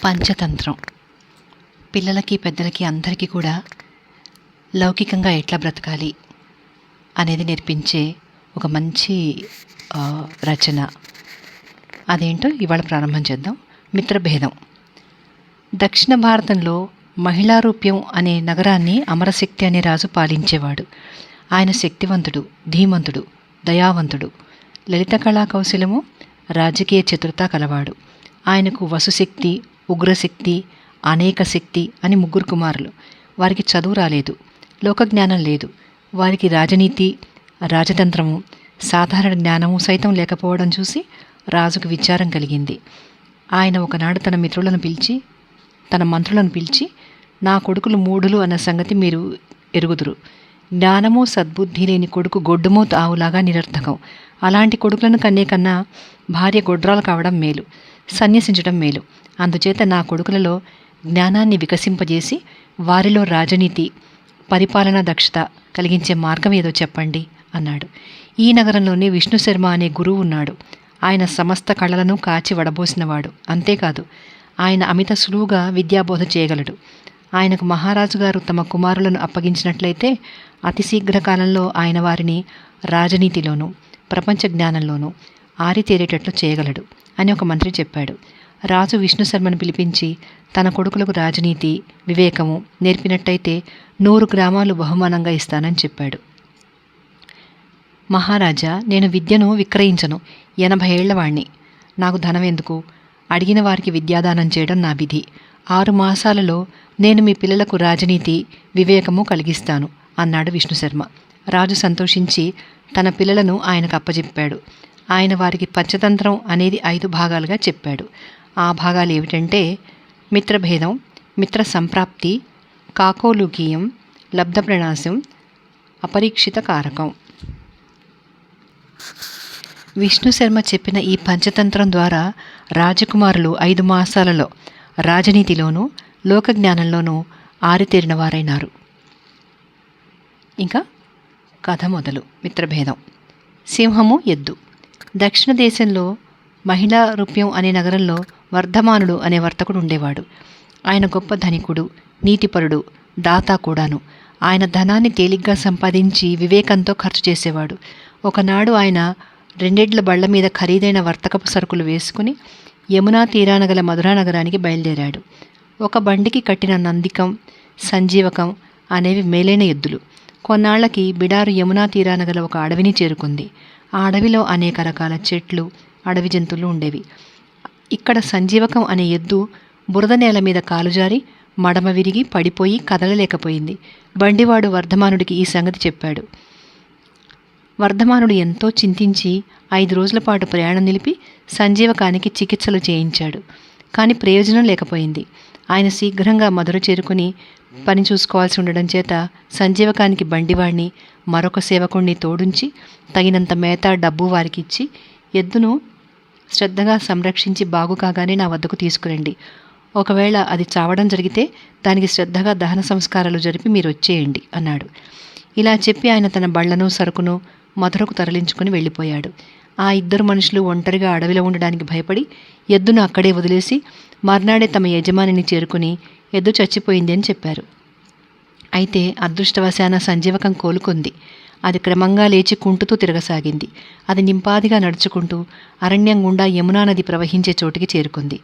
పంచతంత్రం పిల్లలకి పెద్దలకి అందరికీ కూడా లౌకికంగా ఎట్లా బ్రతకాలి అనేది నేర్పించే ఒక మంచి రచన. అదేంటో ఇవాళ ప్రారంభం చేద్దాం. మిత్రభేదం. దక్షిణ భారతంలో మహిళారూప్యం అనే నగరాన్ని అమరశక్తి అనే రాజు పాలించేవాడు. ఆయన శక్తివంతుడు, ధీమంతుడు, దయావంతుడు, లలిత కళా కౌశలము, రాజకీయ చతురత కలవాడు. ఆయనకు వసుశక్తి, ఉగ్రశక్తి, అనేక శక్తి అని 3 కుమారులు. వారికి చదువు రాలేదు, లోకజ్ఞానం లేదు. వారికి రాజనీతి, రాజతంత్రము, సాధారణ జ్ఞానము సైతం లేకపోవడం చూసి రాజుకు విచారం కలిగింది. ఆయన ఒకనాడు తన మంత్రులను పిలిచి, నా కొడుకులు మూఢులు అన్న సంగతి మీరు ఎరుగుదురు. జ్ఞానము సద్బుద్ధి లేని కొడుకు గొడ్డుమూత ఆవులాగా నిరర్థకం. అలాంటి కొడుకులను కన్నా భార్య గొడ్రాలు కావడం మేలు, సన్యసించడం మేలు. అందుచేత నా కొడుకులలో జ్ఞానాన్ని వికసింపజేసి వారిలో రాజనీతి, పరిపాలనా దక్షత కలిగించే మార్గం ఏదో చెప్పండి అన్నాడు. ఈ నగరంలోనే విష్ణుశర్మ అనే గురువు ఉన్నాడు. ఆయన సమస్త కళలను కాచి వడబోసినవాడు. అంతేకాదు, ఆయన అమిత సులువుగా విద్యాబోధ చేయగలడు. ఆయనకు మహారాజు గారు తమ కుమారులను అప్పగించినట్లయితే అతి శీఘ్ర కాలంలో ఆయన వారిని రాజనీతిలోనూ ప్రపంచ జ్ఞానంలోనూ ఆరితేరేటట్లు చేయగలడు అని ఒక మంత్రి చెప్పాడు. రాజు విష్ణుశర్మను పిలిపించి తన కొడుకులకు రాజనీతి, వివేకము నేర్పినట్టయితే 100 గ్రామాలు బహుమానంగా ఇస్తానని చెప్పాడు. మహారాజా, నేను విద్యను విక్రయించను. 80 ఏళ్లవాణ్ణి. నాకు ధనం ఎందుకు? అడిగిన వారికి విద్యాదానం చేయడం నా విధి. 6 మాసాలలో నేను మీ పిల్లలకు రాజనీతి, వివేకము కలిగిస్తాను అన్నాడు విష్ణుశర్మ. రాజు సంతోషించి తన పిల్లలను ఆయనకు అప్పచెప్పాడు. ఆయన వారికి పంచతంత్రం అనేది 5 భాగాలుగా చెప్పాడు. ఆ భాగాలు ఏమిటంటే: మిత్రభేదం, మిత్ర సంప్రాప్తి, కాకోలుకీయం, లబ్ధప్రణాశం, అపరీక్షిత కారకం. విష్ణుశర్మ చెప్పిన ఈ పంచతంత్రం ద్వారా రాజకుమారులు 5 మాసాలలో రాజనీతిలోనూ లోకజ్ఞానంలోనూ ఆరితేరిన వారైనారు. ఇంకా కథ మొదలు. మిత్రభేదం. సింహము, ఎద్దు. దక్షిణ దేశంలో మహిళారూప్యం అనే నగరంలో వర్ధమానుడు అనే వర్తకుడు ఉండేవాడు. ఆయన గొప్ప ధనికుడు, నీతిపరుడు, దాత కూడాను. ఆయన ధనాన్ని తేలిగ్గా సంపాదించి వివేకంతో ఖర్చు చేసేవాడు. ఒకనాడు ఆయన 2 ఎడ్ల బళ్ల మీద ఖరీదైన వర్తకపు సరుకులు వేసుకుని యమునా తీరాన గల మధురా నగరానికి బయలుదేరాడు. ఒక బండికి కట్టిన నందికం, సంజీవకం అనేవి మేలైన ఎద్దులు. కొన్నాళ్లకి బిడారు యమునా తీరాన గల ఒక అడవిని చేరుకుంది. ఆ అడవిలో అనేక రకాల చెట్లు, అడవి జంతువులు ఉండేవి. ఇక్కడ సంజీవకం అనే ఎద్దు బురద నేల మీద కాలుజారి మడమ విరిగి పడిపోయి కదలలేకపోయింది. బండివాడు వర్ధమానుడికి ఈ సంగతి చెప్పాడు. వర్ధమానుడు ఎంతో చింతించి 5 రోజుల పాటు ప్రయాణం నిలిపి సంజీవకానికి చికిత్సలు చేయించాడు. కానీ ప్రయోజనం లేకపోయింది. ఆయన శీఘ్రంగా మధుర చేరుకుని పని చూసుకోవాల్సి ఉండడం చేత సంజీవకానికి బండివాడిని, మరొక సేవకుణ్ణి తోడుంచి తగినంత మేత, డబ్బు వారికిచ్చి, ఎద్దును శ్రద్ధగా సంరక్షించి బాగు కాగానే నా వద్దకు తీసుకురండి. ఒకవేళ అది చావడం జరిగితే దానికి శ్రద్ధగా దహన సంస్కారాలు జరిపి మీరు వచ్చేయండి అన్నాడు. ఇలా చెప్పి ఆయన తన బళ్లను, సరుకును మధురకు తరలించుకుని వెళ్ళిపోయాడు. ఆ 2 మనుషులు ఒంటరిగా అడవిలో ఉండడానికి భయపడి ఎద్దును అక్కడే వదిలేసి మర్నాడే తమ యజమానిని చేరుకుని ఎద్దు చచ్చిపోయింది అని చెప్పారు. అయితే అదృష్టవశాన సంజీవకం కోలుకుంది. అది క్రమంగా లేచి కుంటుతూ తిరగసాగింది. అది నింపాదిగా నడుచుకుంటూ అరణ్యం గుండా యమునా నది ప్రవహించే చోటికి చేరుకుంది.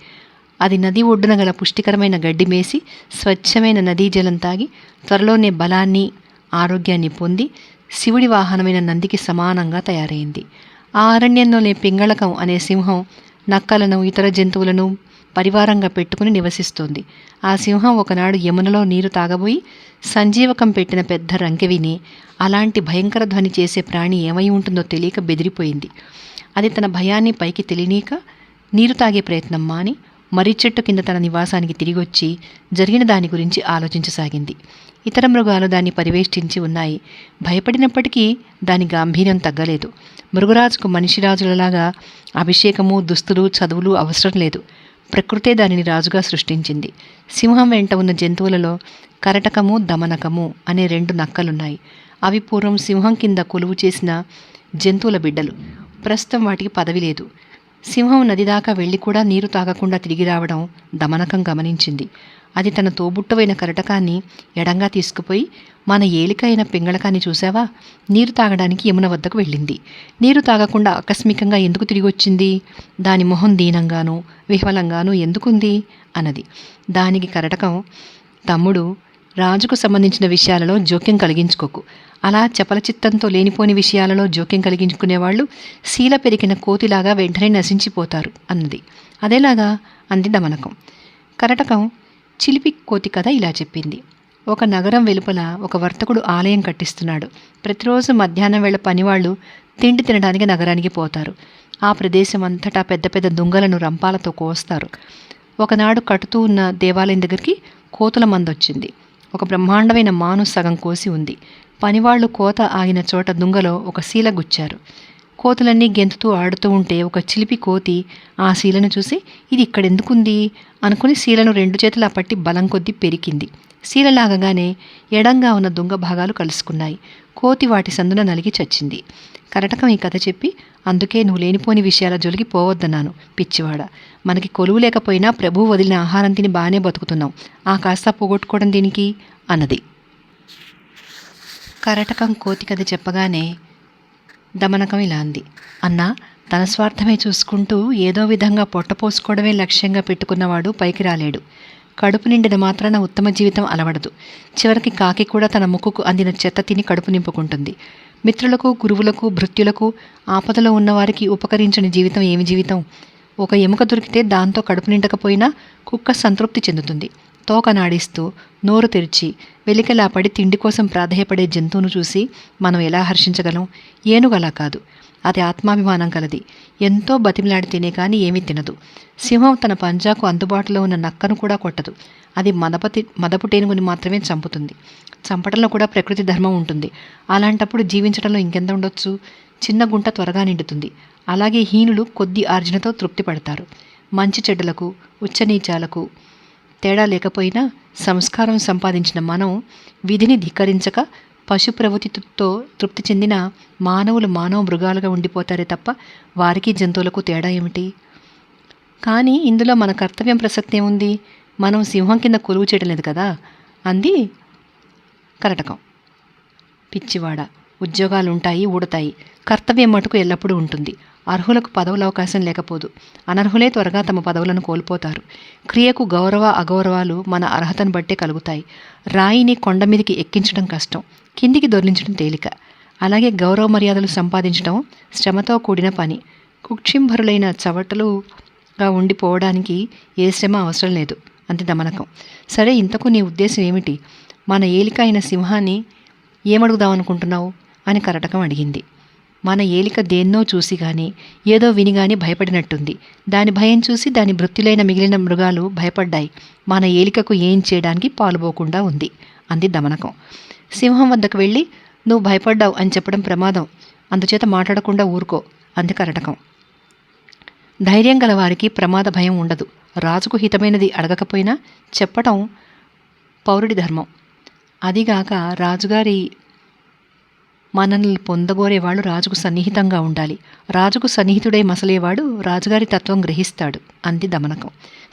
అది నది ఒడ్డున గల పుష్టికరమైన గడ్డి మేసి స్వచ్ఛమైన నదీ జలం తాగి త్వరలోనే బలాన్ని, ఆరోగ్యాన్ని పొంది శివుడి వాహనమైన నందికి సమానంగా తయారైంది. ఆ అరణ్యంలోనే పింగళకం అనే సింహం నక్కలను, ఇతర జంతువులను పరివారంగా పెట్టుకుని నివసిస్తోంది. ఆ సింహం ఒకనాడు యమునలో నీరు తాగబోయి సంజీవకం పెట్టిన పెద్ద రంకె విని అలాంటి భయంకర ధ్వని చేసే ప్రాణి ఏమై ఉంటుందో తెలియక బెదిరిపోయింది. అది తన భయాన్ని పైకి తెలియనీక నీరు తాగే ప్రయత్నం మాని మర్రి చెట్టు కింద తన నివాసానికి తిరిగొచ్చి జరిగిన దాని గురించి ఆలోచించసాగింది. ఇతర మృగాలు దాన్ని పరివేష్టించి ఉన్నాయి. భయపడినప్పటికీ దాని గాంభీర్యం తగ్గలేదు. మృగరాజుకు మనిషిరాజులలాగా అభిషేకము, దుస్తులు, చదువులు అవసరం లేదు. ప్రకృతే దానిని రాజుగా సృష్టించింది. సింహం వెంట ఉన్న జంతువులలో కరటకము, దమనకము అనే 2 నక్కలున్నాయి. అవి పూర్వం సింహం కింద కొలువు చేసిన జంతువుల బిడ్డలు. ప్రస్తుతం వాటికి పదవి లేదు. సింహం నది దాకా వెళ్ళి కూడా నీరు తాగకుండా తిరిగి రావడం దమనకం గమనించింది. అది తన తోబుట్టువైన కరటకాన్ని ఎడంగా తీసుకుపోయి, మన ఏలిక అయిన పింగళకాన్ని చూసావా, నీరు తాగడానికి యమున వద్దకు వెళ్ళింది. నీరు తాగకుండా ఆకస్మికంగా ఎందుకు తిరిగొచ్చింది? దాని మొహం దీనంగానూ విహ్వలంగానూ ఎందుకుంది అన్నది. దానికి కరటకం, తమ్ముడు, రాజుకు సంబంధించిన విషయాలలో జోక్యం కలిగించుకోకు. అలా చపల చిత్తంతో లేనిపోని విషయాలలో జోక్యం కలిగించుకునేవాళ్ళు శీల పెరిగిన కోతిలాగా వెంటనే నశించిపోతారు అన్నది. అదేలాగా అంది దమనకం. కరటకం చిలిపి కోతి కథ ఇలా చెప్పింది. ఒక నగరం వెలుపల ఒక వర్తకుడు ఆలయం కట్టిస్తున్నాడు. ప్రతిరోజు మధ్యాహ్నం వేళ పనివాళ్ళు తిండి తినడానికి నగరానికి పోతారు. ఆ ప్రదేశం అంతటా పెద్ద పెద్ద దుంగలను రంపాలతో కోస్తారు. ఒకనాడు కట్టుతూ ఉన్న దేవాలయం దగ్గరికి కోతుల మందొచ్చింది. ఒక బ్రహ్మాండమైన మాను సగం కోసి ఉంది. పనివాళ్లు కోత ఆగిన చోట దుంగలో ఒక శీల గుచ్చారు. కోతులన్నీ గెంతుతూ ఆడుతూ ఉంటే ఒక చిలిపి కోతి ఆ శీలను చూసి, ఇది ఇక్కడెందుకుంది అనుకుని శీలను 2 చేతులా పట్టి బలం కొద్దీ పెరికింది. శీల లాగగానే ఎడంగా ఉన్న దుంగ భాగాలు కలుసుకున్నాయి. కోతి వాటి సందున నలిగి చచ్చింది. కరటకం ఈ కథ చెప్పి, అందుకే నువ్వు లేనిపోని విషయాల జోలికి పోవద్దన్నాను పిచ్చివాడ. మనకి కొలువు లేకపోయినా ప్రభువు వదిలిన ఆహారం తిని బాగానే బతుకుతున్నాం. ఆ కాస్త పోగొట్టుకోవడం దీనికి అన్నది. కరటకం కోతి కథ చెప్పగానే దమనకం ఇలా అంది. అన్నా, తన స్వార్థమే చూసుకుంటూ ఏదో విధంగా పొట్టపోసుకోవడమే లక్ష్యంగా పెట్టుకున్నవాడు పైకి రాలేడు. కడుపు నిండిన మాత్రాన ఉత్తమ జీవితం అలవడదు. చివరికి కాకి కూడా తన ముక్కుకు అందిన చెత్త తిని కడుపు నింపుకుంటుంది. మిత్రులకు, గురువులకు, భృత్యులకు, ఆపదలో ఉన్నవారికి ఉపకరించని జీవితం ఏమి జీవితం? ఒక ఎముక దొరికితే దాంతో కడుపు నిండకపోయినా కుక్క సంతృప్తి చెందుతుంది. తోక నాడిస్తూ నోరు తెరిచి వెలికలా పడి తిండి కోసం ప్రాధేయపడే జంతువును చూసి మనం ఎలా హర్షించగలం? ఏనుగలా కాదు, అది ఆత్మాభిమానం కలది. ఎంతో బతిమిలాడి తినే కానీ ఏమీ తినదు. సింహం తన పంజాకు అందుబాటులో ఉన్న నక్కను కూడా కొట్టదు. అది మదపుటేనుగుని మాత్రమే చంపుతుంది. చంపడంలో కూడా ప్రకృతి ధర్మం ఉంటుంది. అలాంటప్పుడు జీవించడంలో ఇంకెంత ఉండొచ్చు? చిన్న గుంట త్వరగా నిండుతుంది. అలాగే హీనులు కొద్ది ఆర్జనతో తృప్తి పడతారు. మంచి చెడ్డలకు, ఉచ్చనీచాలకు తేడా లేకపోయినా సంస్కారం సంపాదించిన మనం విధిని ధిక్కరించక పశు ప్రవృత్తితో తృప్తి చెందిన మానవులు మానవ మృగాలుగా ఉండిపోతారే తప్ప వారికి జంతువులకు తేడా ఏమిటి? కానీ ఇందులో మన కర్తవ్యం ప్రసక్తి ఏముంది? మనం సింహం కింద కొలువు చేయడం లేదు కదా అంది కరటకం. పిచ్చివాడ, ఉద్యోగాలుంటాయి, ఊడతాయి. కర్తవ్యం మటుకు ఎల్లప్పుడూ ఉంటుంది. అర్హులకు పదవుల అవకాశం లేకపోదు. అనర్హులే త్వరగా తమ పదవులను కోల్పోతారు. క్రియకు గౌరవ అగౌరవాలు మన అర్హతను బట్టే కలుగుతాయి. రాయిని కొండ మీదికి ఎక్కించడం కష్టం, కిందికి దొర్లించడం తేలిక. అలాగే గౌరవ మర్యాదలు సంపాదించడం శ్రమతో కూడిన పని. కుక్షింభరులైన చవటలుగా ఉండిపోవడానికి ఏ శ్రమ అవసరం లేదు అంది దమనకం. సరే, ఇంతకు నీ ఉద్దేశం ఏమిటి? మన ఏలిక అయిన సింహాన్ని ఏమడుగుదామనుకుంటున్నావు అని కరటకం అడిగింది. మన ఏలిక దేన్నో చూసి గాని ఏదో విని గాని భయపడినట్టుంది. దాని భయం చూసి దాని భృత్యులైన మిగిలిన మృగాలు భయపడ్డాయి. మన ఏలికకు ఏం చేయడానికి పాలుపోకుండా ఉంది అంది దమనకం. సింహం వద్దకు వెళ్ళి, నువ్వు భయపడ్డావు అని చెప్పడం ప్రమాదం, అందుచేత మాట్లాడకుండా ఊరుకో అంది కరటకం. ధైర్యం గల వారికి ప్రమాద భయం ఉండదు. రాజుకు హితమైనది అడగకపోయినా చెప్పటం పౌరుడి ధర్మం. అదిగాక రాజుగారి మనల్ని పొందగోరేవాడు రాజుకు సన్నిహితంగా ఉండాలి. రాజుకు సన్నిహితుడై మసలేవాడు రాజుగారి తత్వం గ్రహిస్తాడు అంది దమనకం.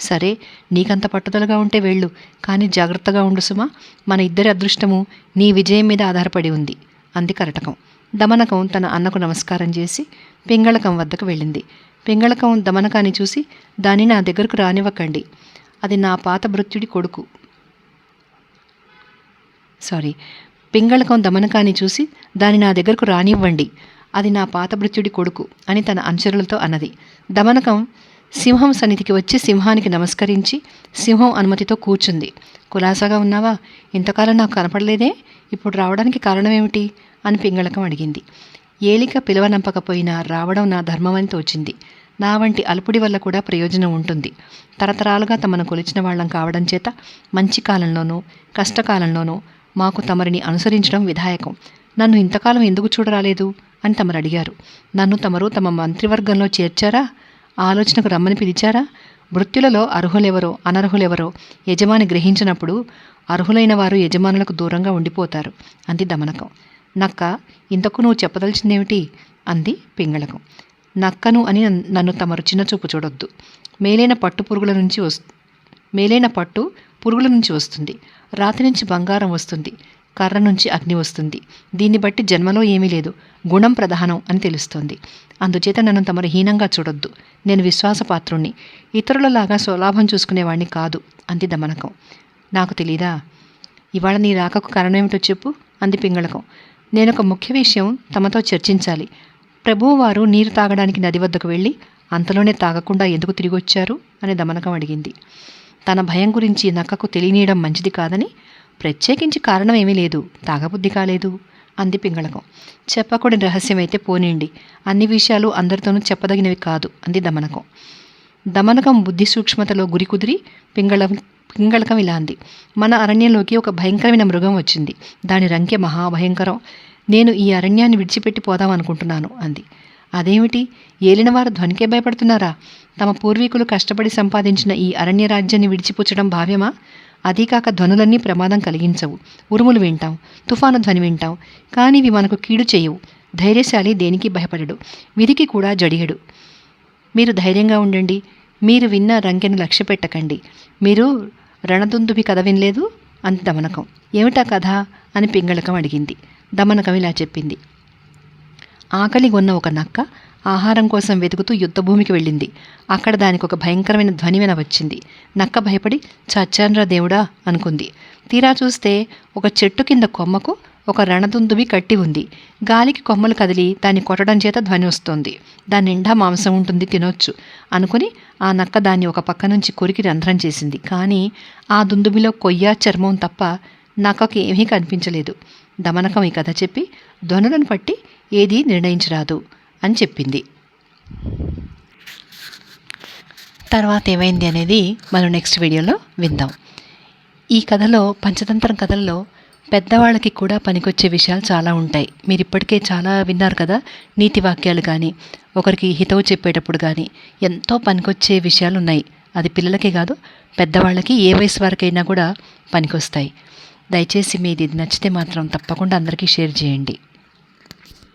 సరే, నీకంత పట్టుదలగా ఉంటే వెళ్ళు, కానీ జాగ్రత్తగా ఉండు సుమా. మన ఇద్దరి అదృష్టము నీ విజయం మీద ఆధారపడి ఉంది అంది కరటకం. దమనకం తన అన్నకు నమస్కారం చేసి పింగళకం వద్దకు వెళ్ళింది. పింగళకం దమనకాన్ని చూసి, దాన్ని నా దగ్గరకు రానివ్వకండి, అది నా పాత భృత్యుడి కొడుకు. పింగళకం దమనకాన్ని చూసి, దాని నా దగ్గరకు రానివ్వండి, అది నా పాత భృత్యుడి కొడుకు అని తన అనుచరులతో అన్నది. దమనకం సింహం సన్నిధికి వచ్చి సింహానికి నమస్కరించి సింహం అనుమతితో కూర్చుంది. కులాసాగా ఉన్నావా? ఇంతకాలం నాకు కనపడలేదే, ఇప్పుడు రావడానికి కారణమేమిటి అని పింగళకం అడిగింది. ఏలిక పిలవనంపకపోయినా రావడం నా ధర్మమని తోచింది. నా వంటి అల్పుడి వల్ల కూడా ప్రయోజనం ఉంటుంది. తరతరాలుగా తమను కొలిచిన వాళ్ళం కావడం చేత మంచి కాలంలోనూ కష్టకాలంలోనూ మాకు తమరిని అనుసరించడం విధాయకం. నన్ను ఇంతకాలం ఎందుకు చూడరాలేదు అని తమరు అడిగారు. నన్ను తమరు తమ మంత్రివర్గంలో చేర్చారా? ఆలోచనకు రమ్మని పిలిచారా? భృత్యులలో అర్హులెవరో అనర్హులెవరో యజమాని గ్రహించినప్పుడు అర్హులైన వారు యజమానులకు దూరంగా ఉండిపోతారు అంది దమనకం. నక్క, ఇంతకు నువ్వు చెప్పదలిచిందేమిటి అంది పింగళకం. నక్కను అని నన్ను తమరు చిన్నచూపు చూడొద్దు. మేలైన పట్టు పురుగుల నుంచి వస్తుంది. రాతి నుంచి బంగారం వస్తుంది. కర్ర నుంచి అగ్ని వస్తుంది. దీన్ని బట్టి జన్మలో ఏమీ లేదు, గుణం ప్రధానం అని తెలుస్తోంది. అందుచేత నన్ను తమరు హీనంగా చూడొద్దు. నేను విశ్వాసపాత్రుణ్ణి, ఇతరులలాగా స్వలాభం చూసుకునేవాణ్ణి కాదు అంది దమనకం. నాకు తెలీదా? ఇవాళ నీ రాకకు కారణమేమిటో చెప్పు అంది పింగళకం. నేనొక ముఖ్య విషయం తమతో చర్చించాలి. ప్రభువువారు నీరు తాగడానికి నది వద్దకు వెళ్ళి అంతలోనే తాగకుండా ఎందుకు తిరిగొచ్చారు అని దమనకం అడిగింది. తన భయం గురించి నక్కకు తెలియనీయడం మంచిది కాదని, ప్రత్యేకించి కారణం ఏమీ లేదు, తాగబుద్ధి కాలేదు అంది పింగళకం. చెప్పకూడని రహస్యమైతే పోనీయండి, అన్ని విషయాలు అందరితోనూ చెప్పదగినవి కాదు అంది దమనకం. దమనకం బుద్ధి సూక్ష్మతలో గురి కుదిరి పింగళకం ఇలా అంది. మన అరణ్యంలోకి ఒక భయంకరమైన మృగం వచ్చింది. దాని రంకె మహాభయంకరం. నేను ఈ అరణ్యాన్ని విడిచిపెట్టి పోదాం అనుకుంటున్నాను అంది. అదేమిటి, ఏలినవారు ధ్వనికే భయపడుతున్నారా? తమ పూర్వీకులు కష్టపడి సంపాదించిన ఈ అరణ్య రాజ్యాన్ని విడిచిపుచ్చడం భావ్యమా? అదీకాక ధ్వనులన్నీ ప్రమాదం కలిగించవు. ఉరుములు వింటాం, తుఫాను ధ్వని వింటాం, కానీ ఇవి మనకు కీడు చేయవు. ధైర్యశాలి దేనికి భయపడడు, విధికి కూడా జడియడు. మీరు ధైర్యంగా ఉండండి. మీరు విన్న రంకెను లక్ష్య పెట్టకండి. మీరు రణదుందుభి కథ వినలేదు అంది దమనకం. ఏమిటా కథ అని పింగళకం అడిగింది. దమనకం ఇలా చెప్పింది. ఆకలి గొన్న ఒక నక్క ఆహారం కోసం వెతుకుతూ యుద్ధభూమికి వెళ్ళింది. అక్కడ దానికి ఒక భయంకరమైన ధ్వని వినవచ్చింది. నక్క భయపడి చచ్చాన్రా దేవుడా అనుకుంది. తీరా చూస్తే ఒక చెట్టు కింద కొమ్మకు ఒక రణదుందుబి కట్టి ఉంది. గాలికి కొమ్మలు కదిలి దాన్ని కొట్టడం చేత ధ్వని వస్తోంది. దాని నిండా మాంసం ఉంటుంది, తినొచ్చు అనుకుని ఆ నక్క దాన్ని ఒక పక్క నుంచి కొరికి రంధ్రం చేసింది. కానీ ఆ దుందుబిలో కొయ్య చర్మం తప్ప నక్కకి ఏమీ కనిపించలేదు. దమనకం ఈ కథ చెప్పి ధ్వనులను పట్టి ఏదీ నిర్ణయించరాదు అని చెప్పింది. తర్వాత ఏమైంది అనేది మనం నెక్స్ట్ వీడియోలో విందాం. ఈ కథలో, పంచతంత్రం కథల్లో పెద్దవాళ్ళకి కూడా పనికొచ్చే విషయాలు చాలా ఉంటాయి. మీరు ఇప్పటికే చాలా విన్నారు కదా. నీతి వాక్యాలు కానీ, ఒకరికి హితవు చెప్పేటప్పుడు కానీ ఎంతో పనికొచ్చే విషయాలు ఉన్నాయి. అది పిల్లలకే కాదు, పెద్దవాళ్ళకి ఏ వయసు వరకైనా కూడా పనికొస్తాయి. దయచేసి మీది నచ్చితే మాత్రం తప్పకుండా అందరికీ షేర్ చేయండి.